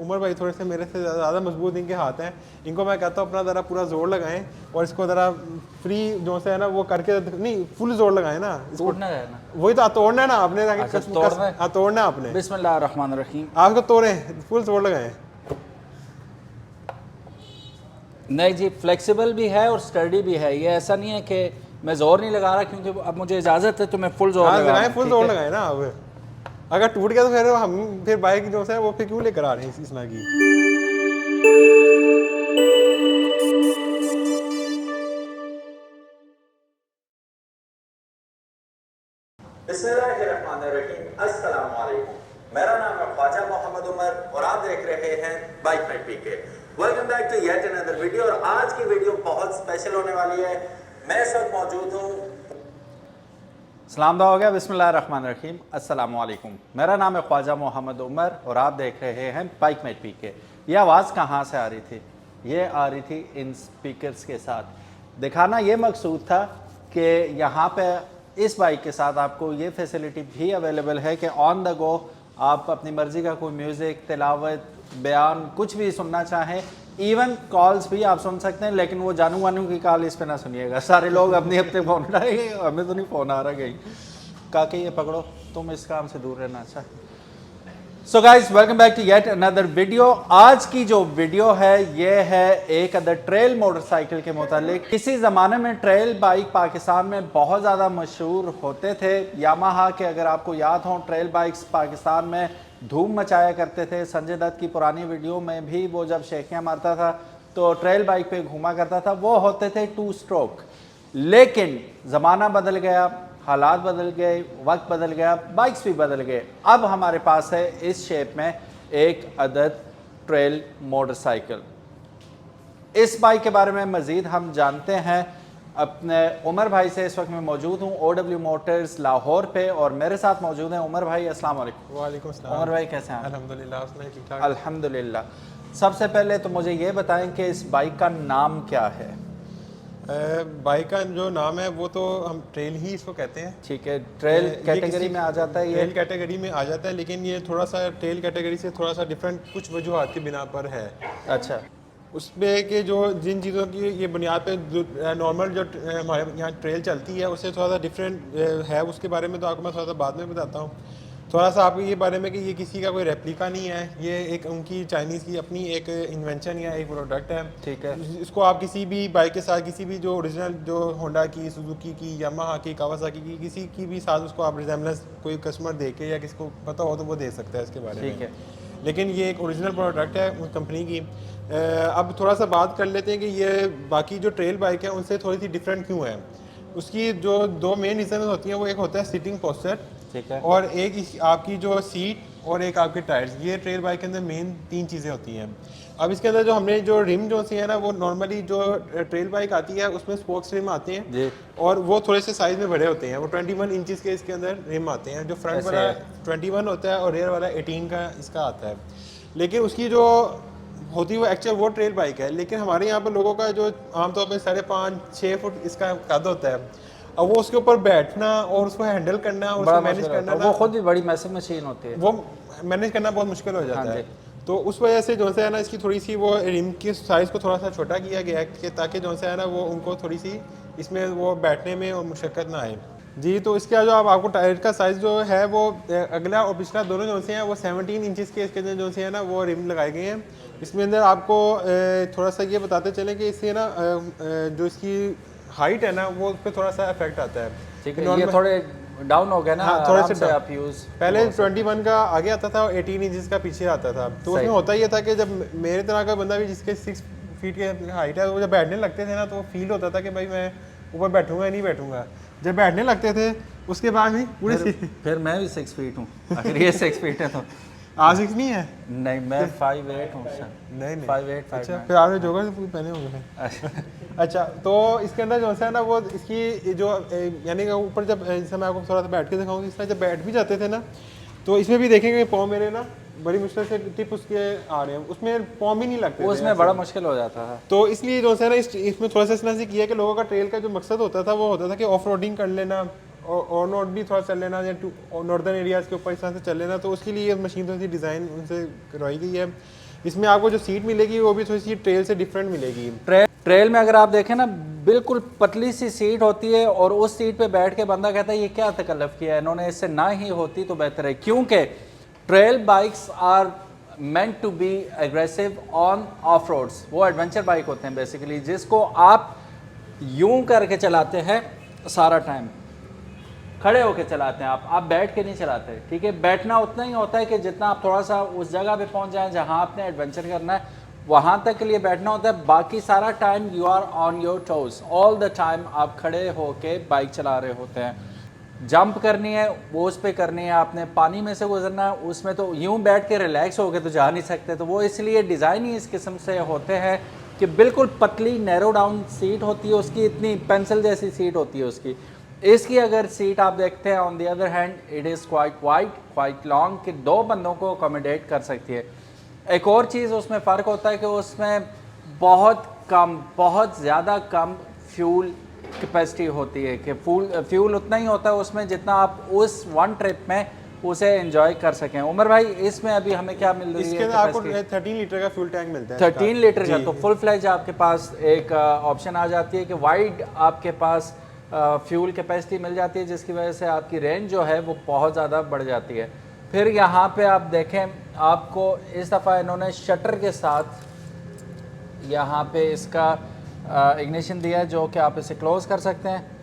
उमर भाई थोड़े से मेरे से ज़्यादा मजबूत इनके हाथ हैं, इनको मैं कहता हूँ अपना ज़रा पूरा जोर लगाएं और इसको ज़रा फ्री जो से है ना वो करके, नहीं फुल जोर लगाएं ना, इसको टूटना है ना। वही तो तोड़ना है ना आपने, अच्छा, तोड़ना है। तोड़ना है आपने, बिस्मिल्लाहिर्रहमानिर्रहीम। आपको तोड़ें, फुल जोर लगाएं। नहीं जी, फ्लेक्सिबल भी है और स्टडी भी है, ये ऐसा नहीं है कि मैं जोर नहीं लगा रहा, क्योंकि अब मुझे इजाज़त है तो मैं फुल जोर हाँ लगा रहा लगाएं, हूँ। फुल ठीक जोर है? लगाएं ना आप। अगर टूट गया तो फिर हम फिर बाइक जो है वो फिर क्यों लेकर आ रहे हैं इस तरह की। बिस्मिल्लाहिर्रहमानिर्रहीम, अस्सलाम वालेकुम। मेरा नाम है ख्वाजा मोहम्मद उमर और आप देख रहे हैं बाइक में पीके। Welcome back to yet another video. और आज की वीडियो बहुत स्पेशल होने वाली है। मैं इस वक्त मौजूद हूँ। सलाम दा हो गया। बिस्मिल्लाहिर्रहमानिर्रहीम, अस्सलाम वालेकुम। मेरा नाम है ख्वाजा मोहम्मद उमर और आप देख रहे हैं बाइक में पीके। ये आवाज़ कहाँ से आ रही थी? ये आ रही थी इन स्पीकर्स के साथ। दिखाना ये मकसूद था कि यहाँ पे इस बाइक के साथ आपको ये फैसिलिटी भी अवेलेबल है कि ऑन द गो आप अपनी मर्ज़ी का कोई म्यूज़िक, तिलावत, बयान कुछ भी सुनना चाहें, इवन कॉल्स भी आप सुन सकते हैं। लेकिन वो जानू वानू की कॉल इस पे ना सुनिएगा, सारे लोग अपने अपने फ़ोन उठाएंगे, हमें तो नहीं फ़ोन आ रहा कहीं। काके ये पकड़ो, तुम इस काम से दूर रहना। अच्छा, so guys welcome back to yet another video. आज की जो वीडियो है ये है एक अदर ट्रेल मोटरसाइकिल के मुतालिक। किसी ज़माने में ट्रेल बाइक पाकिस्तान में बहुत ज़्यादा मशहूर होते थे। यामाहा के, अगर आपको याद हो, ट्रेल बाइक्स पाकिस्तान में धूम मचाया करते थे। संजय दत्त की पुरानी वीडियो में भी वो जब शेखियाँ मारता था तो ट्रेल बाइक पे घूमा करता था। वो होते थे 2 स्ट्रोक। लेकिन ज़माना बदल गया, हालात बदल गए, वक्त बदल गया, बाइक्स भी बदल गए। अब हमारे पास है इस शेप में एक अदद ट्रेल मोटरसाइकिल। इस बाइक के बारे में मज़ीद हम जानते हैं अपने उमर भाई से। इस वक्त मैं मौजूद हूँ OW मोटर्स लाहौर पे और मेरे साथ मौजूद हैं उमर भाई। अस्सलाम वालेकुम। वालेकुम सलाम। उमर भाई कैसे हैं? अल्हम्दुलिल्लाह, ठीक ठाक। अल्हम्दुलिल्लाह। सबसे पहले तो मुझे ये बताएं कि इस बाइक का नाम क्या है? बाइक का जो नाम है वो तो हम ट्रेल ही इसको कहते हैं। ठीक है, ट्रेल ये कैटेगरी में आ जाता है। ये ट्रेल कैटेगरी में आ जाता है, लेकिन ये थोड़ा सा ट्रेल कैटेगरी से थोड़ा सा डिफरेंट कुछ वजूहत की बिना पर है। अच्छा, उसमें कि जो जिन चीज़ों की ये बुनियाद पे जो नॉर्मल जो हमारे यहाँ ट्रेल चलती है उससे थोड़ा सा डिफरेंट है, उसके बारे में तो आपको मैं थोड़ा सा बाद में बताता हूँ। थोड़ा सा आपको ये बारे में कि ये किसी का कोई रेप्लिका नहीं है, ये एक उनकी चाइनीज़ की अपनी एक इन्वेंशन या एक प्रोडक्ट है। ठीक है। इसको आप किसी भी बाइक के साथ, किसी भी जो ओरिजिनल जो होंडा की, सुजुकी की, यामाहा की, कावासाकी की, किसी की भी साथ उसको आप रिजेम्बलेंस कोई कस्टमर दे के या किसको पता हो तो वो दे सकता है इसके बारे में। ठीक है। लेकिन ये एक ओरिजिनल प्रोडक्ट है उस कंपनी की। अब थोड़ा सा बात कर लेते हैं कि ये बाकी जो ट्रेल बाइक है उनसे थोड़ी सी डिफरेंट क्यों है। उसकी जो 2 मेन रीज़न होती हैं वो एक होता है सिटिंग पोस्चर, ठीक है। और एक आपकी जो सीट और एक आपके टायर्स। ये ट्रेल बाइक के अंदर मेन 3 चीज़ें होती हैं। अब इसके अंदर जो हमने जो रिम जो सी है ना, वो नॉर्मली जो ट्रेल बाइक आती है उसमें स्पोक्स रिम आते हैं जी। और वो थोड़े से साइज़ में बड़े होते हैं। वो 21 इंचज़ के इसके अंदर रिम आते हैं। जो फ्रंट वाला 21 होता है और रेयर वाला 18 का इसका आता है। लेकिन उसकी जो होती है वो एक्चुअल वो ट्रेल बाइक है। लेकिन हमारे यहाँ पर लोगों का जो आमतौर पर 5.5-6 फुट इसका कद होता है। अब वो उसके ऊपर बैठना और उसको हैंडल करना और उसको मैनेज करना, वो खुद भी बड़ी मैसिव मशीन होती है, वो मैनेज करना बहुत मुश्किल हो जाता हाँ है। तो उस वजह से जो है ना, इसकी थोड़ी सी वो रिम की साइज़ को थोड़ा सा छोटा किया गया है कि ताकि जो है ना वो उनको थोड़ी सी इसमें वो बैठने में और मुशक्क़त ना आए। जी, तो इसके जो आपको टायर का साइज़ जो है वो अगला और पिछला दोनों जो से हैं वो 17 इंचज़ के इसके अंदर जो से है ना वो रिम लगाए गए हैं। इसमें अंदर आपको थोड़ा सा ये बताते चलें कि इससे ना जो इसकी हाइट है ना वो उस पर थोड़ा सा इफेक्ट आता है। ठीक है, ये थोड़े डाउन हो गया ना। हाँ, थोड़े से आप यूज़ पहले 21 का आगे आता था और 18 इंचज़ का पीछे आता था। तो उसमें होता ये था कि जब मेरे तरह का बंदा भी जिसके 6 फीट के हाइट है, वो जब बैठने लगते थे ना तो फील होता था कि भाई मैं ऊपर बैठूंगा या नहीं बैठूंगा। जब बैठने लगते थे उसके बाद भी पूरी फिर मैं भी 6 फीट हूँ, अगर ये 6 फीट है तो R6 नहीं है। नहीं, मैं 5'8" हूँ। नहीं 5'8", अच्छा, फिर आपने जोगर से पहने होंगे। अच्छा, तो इसके अंदर जो है ना वो इसकी जो यानी कि ऊपर जब जैसे मैं आपको थोड़ा सा बैठ के दिखाऊंगी, इस तरह जब बैठ भी जाते थे ना तो इसमें भी देखेंगे पाँव मेरे ना बड़ी मुश्किल से टिप उसके आ रहे हैं, उसमें पाँव भी नहीं लगते, उसमें बड़ा मुश्किल हो जाता था। तो इसलिए जो है ना इसमें थोड़ा सा इस तरह से किया कि लोगों का ट्रेल का जो मकसद होता था वो होता था कि ऑफ रोडिंग कर लेना और नॉट भी थोड़ा चल लेना या नॉर्दर्न एरियाज़ के ऊपर इस तरह से चल लेना। तो उसके लिए ये मशीन थोड़ी सी डिज़ाइन उनसे करवाई गई है। इसमें आपको जो सीट मिलेगी वो भी थोड़ी सी ट्रेल से डिफरेंट मिलेगी। ट्रेल में अगर आप देखें ना, बिल्कुल पतली सी सीट होती है और उस सीट पे बैठ के बंदा कहता है ये क्या तकल्लुफ़ किया है इन्होंने, इससे ना ही होती तो बेहतर है, क्योंकि trail bikes are meant to be aggressive on off roads। वो एडवेंचर बाइक होते हैं बेसिकली, जिसको आप यूं करके चलाते हैं सारा टाइम, खड़े होके चलाते हैं आप बैठ के नहीं चलाते, ठीक है। बैठना उतना ही होता है कि जितना आप थोड़ा सा उस जगह पे पहुंच जाएं जहां आपने एडवेंचर करना है, वहां तक के लिए बैठना होता है। बाकी सारा time you are on your toes, all the time आप खड़े होके बाइक चला रहे होते हैं। जंप करनी है वो उस पर करनी है, आपने पानी में से गुजरना है उसमें तो यूं बैठ के रिलैक्स होके तो जा नहीं सकते। तो वो इसलिए डिज़ाइन ही इस किस्म से होते हैं कि बिल्कुल पतली नैरो डाउन सीट होती है उसकी, इतनी पेंसिल जैसी सीट होती है उसकी। इसकी अगर सीट आप देखते हैं on the other hand it is quite wide, quite long, कि 2 बंदों को अकोमोडेट कर सकती है। एक और चीज़ उसमें फ़र्क होता है कि उसमें बहुत ज़्यादा कम फ्यूल कैपेसिटी होती है, कि फ्यूल उतना ही होता है उसमें जितना आप उस वन ट्रिप में उसे एंजॉय कर सकें। उमर भाई इसमें अभी हमें क्या मिल रही है? इसके आपको 13 लीटर का फ्यूल टैंक मिलता है। 13 लीटर का, तो फुल फ्लैज आपके पास एक ऑप्शन आ जाती है कि वाइड आपके पास फ्यूल कैपेसिटी मिल जाती है, जिसकी वजह से आपकी रेंज जो है वो बहुत ज़्यादा बढ़ जाती है। फिर यहाँ पे आप देखें, आपको इस दफ़ा इन्होंने शटर के साथ यहाँ पे इसका इग्निशन दिया है, जो कि आप इसे क्लोज़ कर सकते हैं।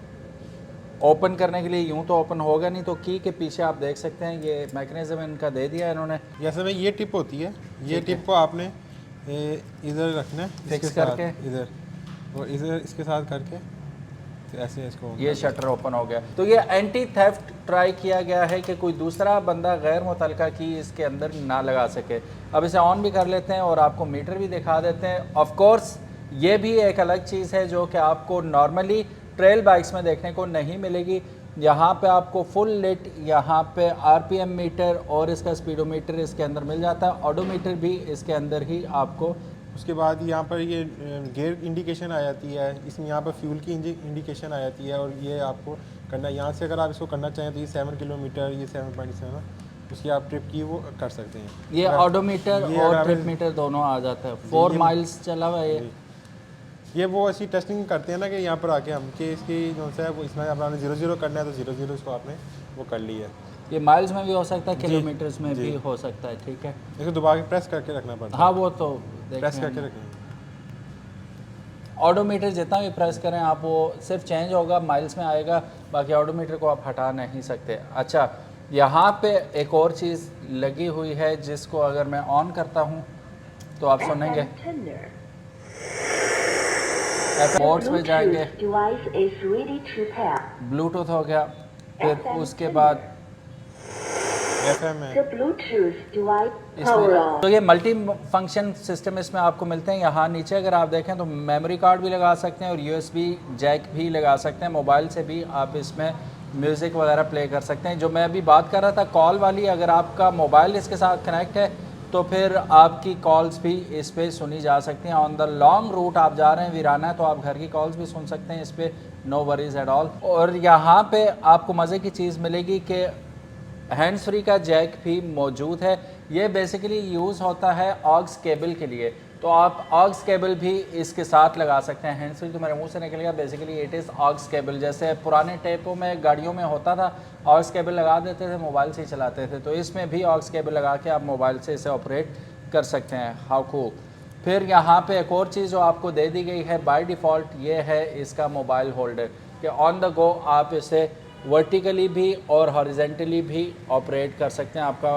ओपन करने के लिए यूं तो ओपन होगा नहीं, तो की के पीछे आप देख सकते हैं ये मैकेनिज्म इनका दे दिया है इन्होंने। जैसे में ये टिप होती है, ये टिप को आपने इधर रखना है, फिक्स करके इधर और इधर इसके साथ करके तो ऐसे इसको ये शटर ओपन हो गया। तो ये एंटी थेफ्ट ट्राई किया गया है कि कोई दूसरा बंदा गैर मुतल्लका की इसके अंदर ना लगा सके। अब इसे ऑन भी कर लेते हैं और आपको मीटर भी दिखा देते हैं। ऑफ कोर्स ये भी एक अलग चीज़ है जो कि आपको नॉर्मली ट्रेल बाइक्स में देखने को नहीं मिलेगी। यहाँ पे आपको फुल लिट, यहाँ पे आरपीएम मीटर और इसका स्पीडोमीटर इसके अंदर मिल जाता है, ऑडोमीटर भी इसके अंदर ही आपको। उसके बाद यहाँ पर ये गियर इंडिकेशन आ जाती है, इसमें यहाँ पर फ्यूल की इंडिकेशन आ जाती है और ये आपको करना, यहाँ से अगर आप इसको करना चाहें तो ये 7 किलोमीटर, ये 7.7 उसकी आप ट्रिप की वो कर सकते हैं। ये ऑडोमीटर और ट्रिप मीटर दोनों आ जाता है। 4 माइल्स चला हुआ है ये वो ऐसी टेस्टिंग करते हैं ना कि यहाँ पर आके हम कि इसकी जो है वो इसमें आपने 0-0 करना है तो 0-0 इसको आपने वो कर लिया है। ये माइल्स में भी हो सकता है, किलोमीटर्स में भी हो सकता है, ठीक है। इसको दोबारा प्रेस करके रखना पड़ता है। हाँ वो तो प्रेस करके रखें। ऑडोमीटर जितना भी प्रेस करें आप, वो सिर्फ चेंज होगा, माइल्स में आएगा, बाकी ऑडोमीटर को आप हटा नहीं सकते। अच्छा, यहाँ पे एक और चीज़ लगी हुई है जिसको अगर मैं ऑन करता हूँ तो आप सुनेंगे, मोड्स में जाएंगे, ब्लूटूथ हो गया, फिर उसके बाद FM है इसमें। तो ये मल्टी फंक्शन सिस्टम इसमें आपको मिलते हैं। यहाँ नीचे अगर आप देखें तो मेमोरी कार्ड भी लगा सकते हैं और USB जैक भी लगा सकते हैं। मोबाइल से भी आप इसमें म्यूज़िक वगैरह प्ले कर सकते हैं। जो मैं अभी बात कर रहा था कॉल वाली, अगर आपका मोबाइल इसके साथ कनेक्ट है तो फिर आपकी कॉल्स भी इस पर सुनी जा सकती हैं। ऑन द लॉन्ग रूट आप जा रहे हैं, वीराना, तो आप घर की कॉल्स भी सुन सकते हैं इस पर, नो वरीज़ एट ऑल। और यहाँ पे आपको मज़े की चीज़ मिलेगी कि हैंड्स फ्री का जैक भी मौजूद है। ये बेसिकली यूज़ होता है ऑक्स केबल के लिए, तो आप ऑक्स केबल भी इसके साथ लगा सकते हैं। हैंड्स फ्री तो मेरे मुंह से निकल गया, basically it is aux cable. जैसे पुराने टेपों में गाड़ियों में होता था, ऑक्स केबल लगा देते थे, मोबाइल से ही चलाते थे, तो इसमें भी ऑक्स केबल लगा के आप मोबाइल से इसे ऑपरेट कर सकते हैं। How cool. फिर यहाँ पे एक और चीज़ जो आपको दे दी गई है बाय डिफ़ॉल्ट, ये है इसका मोबाइल होल्डर, कि ऑन द गो आप इसे वर्टिकली भी और हॉरिजेंटली भी ऑपरेट कर सकते हैं। आपका,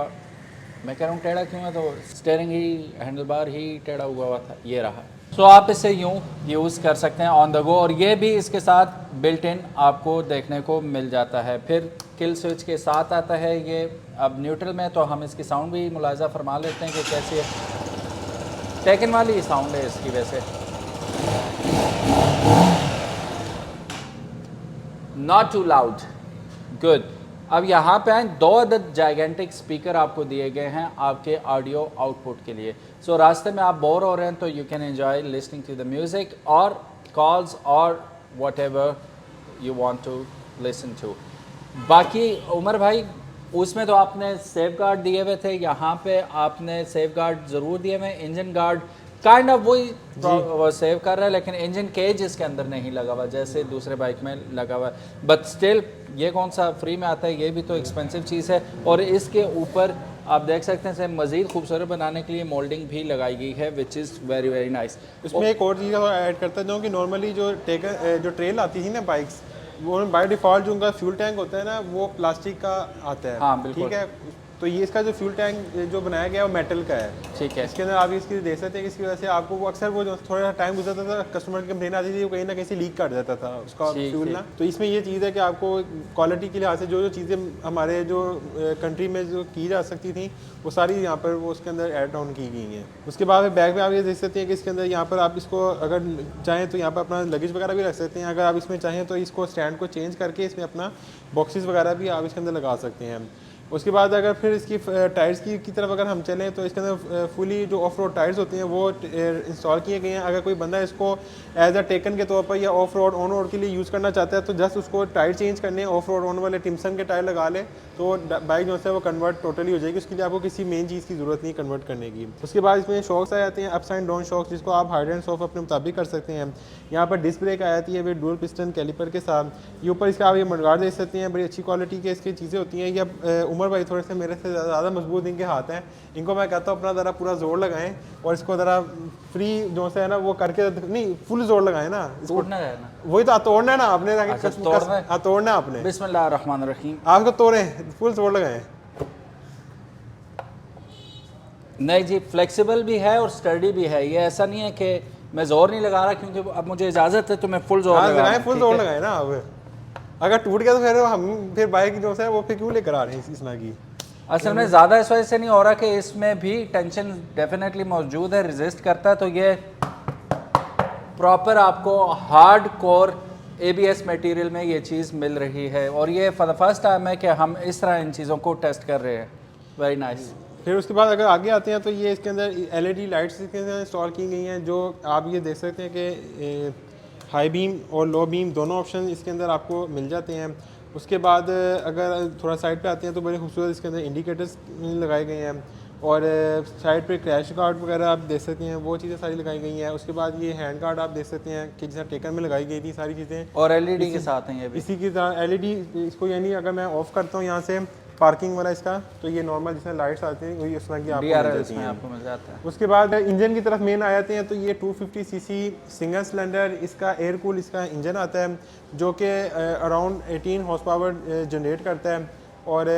मैं कह रहा हूँ टेढ़ा क्यों है, तो स्टीयरिंग ही, हैंडल बार ही टेढ़ा हुआ था, ये रहा। सो आप इसे यूँ यूज़ कर सकते हैं ऑन द गो, और ये भी इसके साथ बिल्ट इन आपको देखने को मिल जाता है। फिर किल स्विच के साथ आता है ये। अब न्यूट्रल में तो हम इसकी साउंड भी मुलाजा फरमा लेते हैं कि कैसी है। टेकन वाली साउंड है इसकी वैसे, नॉट टू लाउड, गुड। अब यहाँ पे आए, 2 अदद जाइगेंटिक स्पीकर आपको दिए गए हैं आपके ऑडियो आउटपुट के लिए। सो रास्ते में आप बोर हो रहे हैं तो you can enjoy listening to the music और कॉल्स और whatever you want to listen to. बाकी उमर भाई उसमें तो आपने सेफ गार्ड दिए हुए थे, यहाँ पे आपने सेफ गार्ड ज़रूर दिए हुए। इंजन गार्ड काइंड ऑफ वही वो सेव कर रहा है, लेकिन इंजन केज इसके अंदर नहीं लगा हुआ जैसे दूसरे बाइक में लगा हुआ है। बट स्टिल ये कौन सा फ्री में आता है, ये भी तो एक्सपेंसिव चीज़ है। और इसके ऊपर आप देख सकते हैं मज़ीद खूबसूरत बनाने के लिए मोल्डिंग भी लगाई गई है, which is very very nice. इसमें एक और चीज़ ऐड करता हूँ कि नॉर्मली जो ट्रेल आती थी ना बाइक्स, वो बाय डिफ़ॉल्ट जो उनका फ्यूल टैंक होता है ना वो प्लास्टिक का आता है। हाँ, बिल्कुल। ठीक है, तो ये इसका जो फ्यूल टैंक जो बनाया गया है वो मेटल का है। ठीक है। इसके अंदर आप इसकी देख सकते हैं कि इसकी वजह से आपको वो अक्सर वो जो थोड़ा सा टाइम गुजरता था, कस्टमर की कंप्लेन आती थी, वो कहीं ना कहीं से लीक कर जाता था उसका फ्यूल ना। तो इसमें ये चीज़ है कि आपको क्वालिटी के लिहाज से जो जो चीज़ें हमारे जो कंट्री में जो की जा सकती थी वो सारी यहाँ पर वो उसके अंदर ऐड ऑन की गई हैं। उसके बाद बैग में आप ये देख सकते हैं कि इसके अंदर यहाँ पर आप इसको अगर चाहें तो यहाँ पर अपना लगेज वगैरह भी रख सकते हैं। अगर आप इसमें चाहें तो इसको स्टैंड को चेंज करके इसमें अपना बॉक्सेस वगैरह भी आप इसके अंदर लगा सकते हैं। उसके बाद अगर फिर इसकी टायर्स की तरफ अगर हम चलें तो इसके अंदर फुली जो ऑफ रोड टायर्स होते हैं वो इंस्टॉल किए गए हैं। अगर कोई बंदा इसको एज अ टेकन के तौर पर या ऑफ रोड ऑन रोड के लिए यूज़ करना चाहता है तो जस्ट उसको टायर चेंज करने, ऑफ रोड ऑन वाले टिम्सन के टायर लगा ले तो बाइक जो है वो कन्वर्ट टोटली हो जाएगी। उसके लिए आपको किसी मेन चीज़ की ज़रूरत नहीं कन्वर्ट करने की। उसके बाद इसमें शॉक्स आ जाते हैं, अप्स एंड डाउन शॉक्स, जिसको आप हार्ड एंड सॉफ्ट अपने मुताबिक कर सकते हैं। यहाँ पर डिस्क ब्रेक आ जाती है डुअल पिस्टन कैलिपर के साथ। ये ऊपर इसका आप ये मडगार्ड देख सकते हैं, बड़ी अच्छी क्वालिटी के इसकी चीज़ें होती हैं। या उमर भाई थोड़े से मेरे से ज़्यादा मजबूत इनके हाथ हैं, इनको मैं कहता हूँ अपना ज़रा पूरा जोर लगाएं और इसको ज़रा फ्री जो से है ना वो करके, नहीं फुल जोर लगाएं ना, तोड़ना है ना, वही तो तोड़ना है ना आपने, तोड़ना है आपने। बिस्मिल्लाहिर्रहमानिर्रहीम। आप तो तोड़ें, फुल जोर लगाएं। नहीं जी, फ्लेक्सिबल भी है और स्टर्डी भी है। ये ऐसा नहीं है कि मैं जोर नहीं लगा रहा क्योंकि अब मुझे इजाज़त है तो मैं फुल जोर लगाएं, फुल जोर लगाएं ना। अब अगर टूट गया तो फिर हम फिर बाइक जो है वो फिर क्यों लेकर आ रहे हैं इस तरह की। असल में ज़्यादा इस वजह से नहीं हो रहा कि इसमें भी टेंशन डेफिनेटली मौजूद है, रेजिस्ट करता है। तो ये प्रॉपर आपको हार्ड कोर ABS मटेरियल में ये चीज़ मिल रही है और ये फॉर द फर्स्ट टाइम है कि हम इस तरह इन चीज़ों को टेस्ट कर रहे हैं। Very nice. फिर उसके बाद अगर आगे आते हैं तो ये इसके अंदर LED लाइट्स इसके अंदर इंस्टॉल की गई हैं, जो आप ये देख सकते हैं कि हाई बीम और लो बीम दोनों ऑप्शन इसके अंदर आपको मिल जाते हैं। उसके बाद अगर थोड़ा साइड पे आते हैं तो बड़े खूबसूरत इसके अंदर इंडिकेटर्स लगाए गए हैं और साइड पे क्रैश गार्ड वगैरह आप देख सकते हैं, वो चीज़ें सारी लगाई गई हैं। उसके बाद ये हैंड गार्ड आप देख सकते हैं कि जैसा टेकन में लगाई गई थी सारी चीज़ें, और LED के साथ हैं ये भी इसी की तरह LED इसको, यानी अगर मैं ऑफ़ करता हूँ यहाँ से पार्किंग वाला इसका, तो ये नॉर्मल जिसमें लाइट्स आती हैं वही उस तरह की आपको मिल जाता है। उसके बाद इंजन की तरफ मेन आ जाते हैं तो ये 250 सीसी सिंगल सिलेंडर इसका एयर कूल इसका इंजन आता है जो कि अराउंड 18 हॉर्स पावर जनरेट करता है। और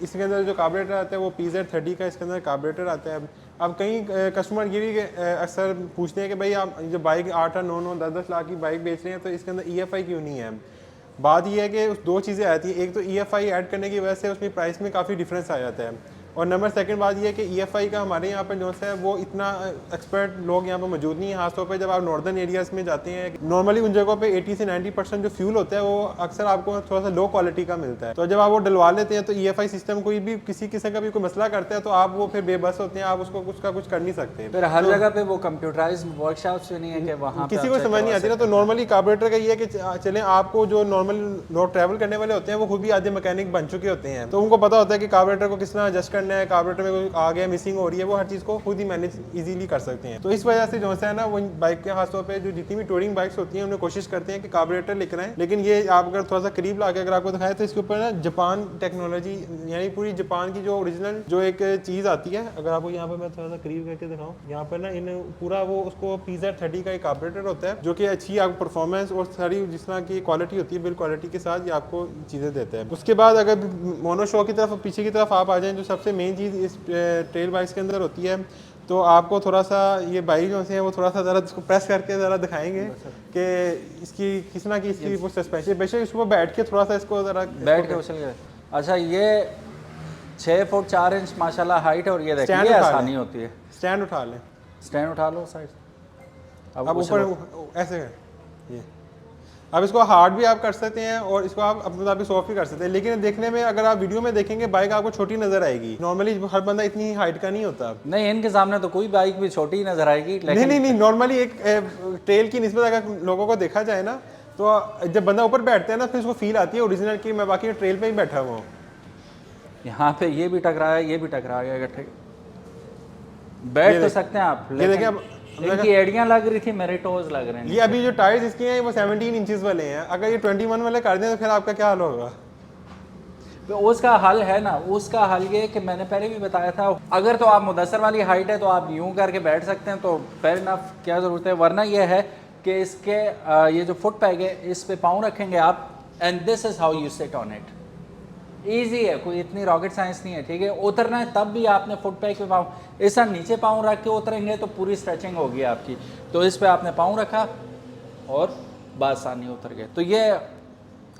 इसके अंदर जो कार्बोरेटर आता है वो PZ30 का इसके अंदर कार्बोरेटर आता है। अब कई कस्टमर ये भी अक्सर पूछते हैं कि भाई आप जो बाइक 8 और 9 10 लाख की बाइक बेच रहे हैं तो इसके अंदर EFI क्यों नहीं है। बात यह है कि उस दो चीज़ें आती हैं, एक तो EFI ऐड करने की वजह से उसमें प्राइस में काफ़ी डिफरेंस आ जाता है, और नंबर सेकंड बात यह है कि EFI का हमारे यहाँ पर जो है वो इतना एक्सपर्ट लोग यहाँ पर मौजूद नहीं है। खासतौर पर जब आप नॉर्दर्न एरियाज़ में जाते हैं, नॉर्मली उन जगहों पे 80 से 90% जो फ्यूल होता है वो अक्सर आपको थोड़ा सा लो क्वालिटी का मिलता है। तो जब आप वो डलवा लेते हैं तो EFI सिस्टम कोई भी किसी किस्म का भी कोई मसला करता है तो आप वो फिर बेबस होते हैं, आप उसको कुछ कर नहीं सकते। फिर हर जगह पे वो कंप्यूटराइज वर्कशॉप्स भी नहीं है कि वहाँ किसी को समझ नहीं आती ना। तो नॉर्मली कार्बोरेटर का ये है कि चलें आपको जो नॉर्मल लोग ट्रैवल करने वाले होते हैं वो खुद भी आधे मैकेनिक बन चुके होते हैं, तो उनको पता होता है कि कार्बोरेटर को किस तरह एडजस्ट करना है, कार्बोरेटर में आ गया मिसिंग हो रही है, वो हर चीज़ को खुद ही मैनेज इजीली कर सकते हैं। तो इस वजह से जो है ना वो बाइक के खासतौर पे जो जितनी भी टूरिंग बाइक्स होती हैं उन्हें कोशिश करते हैं कि कार्बोरेटर लेकर आएं। लेकिन ये आप अगर थोड़ा सा करीब ला के अगर आपको दिखाएं तो इसके ऊपर ना जापान टेक्नोलॉजी, यानी पूरी जापान की जो ओरिजिनल जो एक चीज़ आती है, अगर आपको यहाँ पर मैं थोड़ा सा करीब करके दिखाऊँ, यहाँ पर ना इन पूरा वो उसको PZ30 का एक कार्बोरेटर होता है जो कि अच्छी आपको परफॉर्मेंस और सारी जिस तरह की क्वालिटी होती है बिल्ड क्वालिटी के साथ ये आपको चीज़ें देता है। उसके बाद अगर मोनोशॉक की तरफ पीछे की तरफ आप आ जाएँ, जो सबसे मेन चीज़ इस ट्रेल बाइक्स के अंदर होती है, तो आपको थोड़ा सा ये बाइक जो है वो थोड़ा सा ज़रा इसको प्रेस करके ज़रा दिखाएंगे कि इसकी किस तरह की इसकी वो सस्पेंशन, बेशक इसको बैठ के थोड़ा सा इसको ज़रा बैठ के उछल गए। अच्छा, ये 6 फुट 4 इंच माशाल्लाह हाइट है और ये देखिए आसानी होती है। स्टैंड उठा लें, स्टैंड उठा लो साइड, अब ऊपर ऐसे है ये। अब इसको हार्ड भी आप कर सकते हैं और इसको आप अपने मुताबिक सॉफ्ट भी कर सकते हैं, लेकिन देखने में अगर आप वीडियो में देखेंगे बाइक आपको छोटी नजर आएगी। नॉर्मली हर बंदा इतनी हाइट का नहीं होता। नहीं, इनके सामने तो कोई बाइक भी छोटी ही नजर आएगी। नहीं, नॉर्मली एक ट्रेल की निस्बत अगर लोगों को देखा जाए ना, तो जब बंदा ऊपर बैठता है ना फिर उसको फील आती है ओरिजिनल की मैं बाकी ट्रेल पे ही बैठा हुआ हूँ। यहाँ पे ये भी टकराया, ये भी टकरा गया इकट्ठे। बैठ तो सकते हैं आप, ये देखिए, लेकिन इनकी एड़ियाँ लग रही थी, मेरे टोज लग रहे हैं। ये अभी जो टायर्स इसके हैं वो 17 इंचेस वाले हैं, अगर ये 21 वाले कर दें तो फिर आपका क्या हाल होगा? तो उसका हल है ना, उसका हल ये कि मैंने पहले भी बताया था, अगर तो आप मुदस्सर वाली हाइट है तो आप यूं करके बैठ सकते हैं, तो फेयर इनफ, क्या ज़रूरत है। वरना ये है कि इसके ये जो फुट पैग है इस पे पाँव रखेंगे आप, and this is how you sit on it. Easy है, कोई इतनी रॉकेट साइंस नहीं है, ठीक है। उतरना है तब भी आपने फुट पैग पे पाँव, ऐसा नीचे पाँव रख के उतरेंगे तो पूरी स्ट्रेचिंग होगी आपकी। तो इस पे आपने पाँव रखा और बासानी उतर गए। तो ये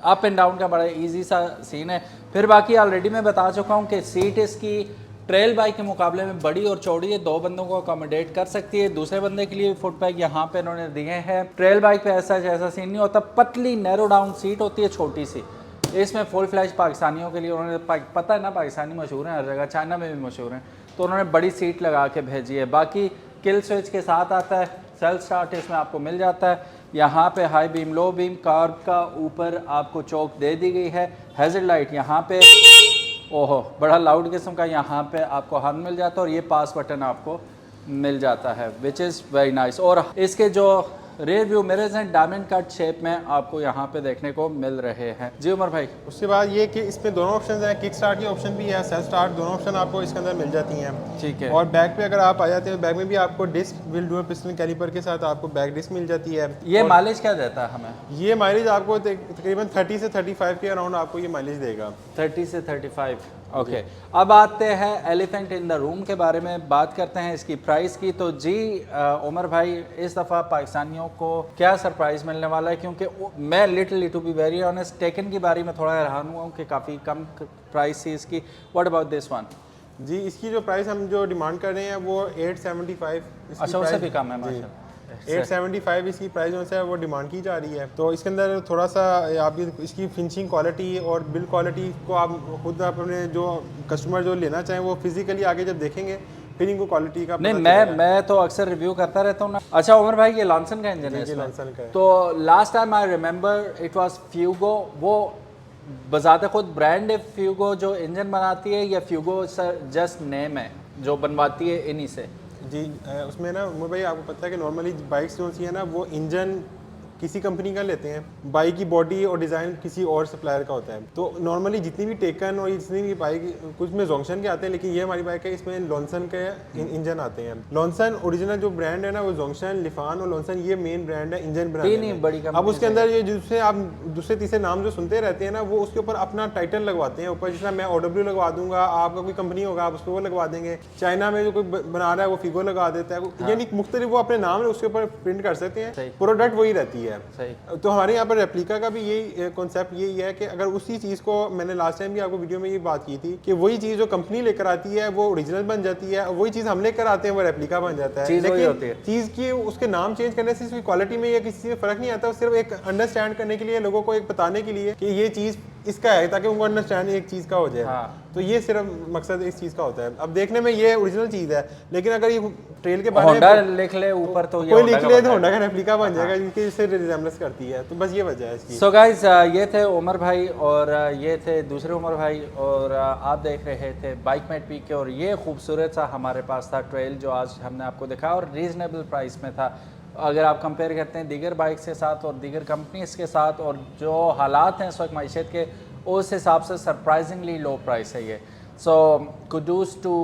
अप एंड डाउन का बड़ा इजी सा सीन है। फिर बाकी ऑलरेडी मैं बता चुका हूँ कि सीट इसकी ट्रेल बाइक के मुकाबले में बड़ी और चौड़ी है, 2 बंदों को अकोमोडेट कर सकती है। दूसरे बंदे के लिए फुट पैग यहाँ पे इन्होंने दिए हैं। ट्रेल बाइक पे ऐसा सीन नहीं होता, पतली नैरो डाउन सीट होती है, छोटी सी। इसमें फुल फ्लैश पाकिस्तानियों के लिए उन्होंने, पता है ना पाकिस्तानी मशहूर हैं हर जगह, चाइना में भी मशहूर हैं, तो उन्होंने बड़ी सीट लगा के भेजी है। बाकी किल स्विच के साथ आता है, सेल्फ स्टार्ट इसमें आपको मिल जाता है। यहाँ पे high beam, low beam, carb का ऊपर आपको चौक दे दी गई है। हैज़र्ड लाइट यहाँ पे, ओहो बड़ा लाउड किस्म का यहाँ पे आपको हॉर्न मिल जाता है, और ये पास बटन आपको मिल जाता है, विच इज़ वेरी नाइस। और इसके जो रेयर व्यू मिरर्स हैं डायमंड कट शेप में आपको यहाँ पे देखने को मिल रहे हैं। जी उमर भाई, उसके बाद ये कि इसमें दोनों ऑप्शन हैं, किक स्टार्ट की ऑप्शन भी है, सेल्फ स्टार्ट, दोनों ऑप्शन आपको इसके अंदर मिल जाती हैं। ठीक है। और बैक पे अगर आप आ जाते हैं, बैक में भी आपको disc wheel dual piston caliper के साथ आपको बैक डिस्क मिल जाती है। ये माइलेज क्या देता है हमें? ये माइलेज आपको तकरीबन 30 से 35 के अराउंड आपको ये माइलेज देगा। 30 से 35। ओके, अब आते हैं एलिफेंट इन द रूम के बारे में बात करते हैं, इसकी प्राइस की। तो जी उमर भाई, इस दफ़ा पाकिस्तानियों को क्या सरप्राइज़ मिलने वाला है? क्योंकि मैं literally to be very honest टेकन की बारी में थोड़ा हैरान हुआ हूँ कि काफ़ी कम प्राइस थी इसकी। What about this one? जी, इसकी जो प्राइस हम जो डिमांड कर रहे हैं वो 875। अच्छा, उससे भी कम है माशाल्लाह। 875 इसकी प्राइस जो है वो डिमांड की जा रही है। तो इसके अंदर थोड़ा सा आप इसकी फिनिशिंग क्वालिटी और बिल्ड क्वालिटी को आप खुद अपने जो कस्टमर जो लेना चाहें वो फिजिकली आगे जब देखेंगे फिर इनको क्वालिटी का नहीं, मैं तो अक्सर रिव्यू करता रहता हूँ ना। अच्छा उमर भाई, ये लॉन्सन का इंजन है? लॉन्सन का है। तो last time I remember it was Fuego, वो बजाते खुद ब्रांड है फ्यूगो जो इंजन बनाती है, या फ्यूगो सर जस्ट नेम है जो बनवाती है इन्हीं से? जी, उसमें ना उमर भाई आपको पता है कि नॉर्मली बाइक्स जो सी है ना वो इंजन किसी कंपनी का लेते हैं, बाइक की बॉडी और डिज़ाइन किसी और सप्लायर का होता है। तो नॉर्मली जितनी भी टेकन और जितनी भी बाइक, कुछ में जोंक्शन के आते हैं, लेकिन ये हमारी बाइक है इसमें लॉन्सन के इंजन आते हैं। लॉन्सन ओरिजिनल जो ब्रांड है ना वो जोंक्शन, लिफान और लॉन्सन ये मेन ब्रांड है, इंजन ब्रांड। अब उसके अंदर ये जिससे आप दूसरे तीसरे नाम जो सुनते रहते हैं ना वो उसके ऊपर अपना टाइटल लगवाते हैं ऊपर, जिसमें मैं OW लगवा दूंगा, आपका कोई कंपनी होगा आप उसको वो लगवा देंगे। चाइना में जो कोई बना रहा है वो फिगो लगा देता है, यानी मुख्तलिफ वो अपने नाम है उसके ऊपर प्रिंट कर सकते हैं, प्रोडक्ट वही रहती है। सही। तो हमारे यहाँ पर रेप्लिका का भी यही कॉन्सेप्ट यही है कि अगर उसी चीज़ को, मैंने लास्ट टाइम भी आपको वीडियो में ये बात की थी कि वही चीज़ जो कंपनी लेकर आती है वो ओरिजिनल बन जाती है, वही चीज़ हम लेकर आते हैं वो रेप्लिका बन जाता है। लेकिन चीज़ की उसके नाम चेंज करने से इसकी क्वालिटी में या किसी में फ़र्क नहीं आता, सिर्फ एक अंडरस्टैंड करने के लिए, लोगों को एक बताने के लिए कि ये चीज़ इसका है, ताकि उनको अंडरस्टैंड एक चीज़ का हो जाए। तो ये सिर्फ मकसद इस चीज़ का होता है। अब देखने में ये ओरिजिनल चीज़ है, लेकिन अगर ये ट्रेल के बारे में लिख ले ऊपर तो कोई लिख ले तो होंडा का रेप्लिका बन जाएगा, जिनकी इससे रिजेम्बलेंस करती है। तो बस ये वजह है इसकी। सो गाइस, ये थे उमर भाई और ये थे दूसरे उमर भाई, और आप देख रहे थे बाइक मेट पीके, और ये खूबसूरत सा हमारे पास था ट्रेल जो आज हमने आपको दिखाया, और रीज़नेबल प्राइस में था। अगर आप कंपेयर करते हैं दीगर बाइक्स के साथ और दीगर कंपनीज के साथ, और जो हालात हैं इस वक्त मईशत के, उस हिसाब से सरप्राइजिंगली लो प्राइस है ये। So kudos to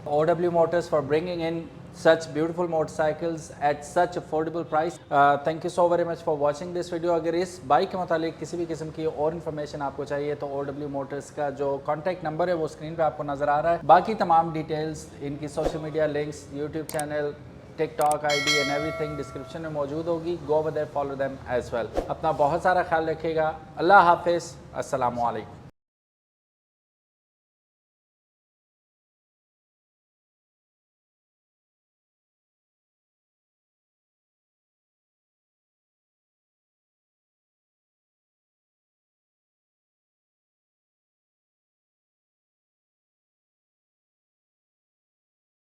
OW Motors for bringing in such beautiful motorcycles at such affordable price. Thank you so very much for watching this video. अगर इस बाइक के मुतालिक किसी भी किस्म की और इन्फॉर्मेशन आपको चाहिए तो OW Motors का जो कॉन्टैक्ट नंबर है वो स्क्रीन पे आपको नज़र आ रहा है। बाकी तमाम डिटेल्स, इनकी social media links, YouTube channel, TikTok ID and everything description में मौजूद होगी। Go over there, follow them as well. अपना बहुत सारा ख्याल रखिएगा। अल्लाह हाफिज़, अस्सलामु अलैकुम।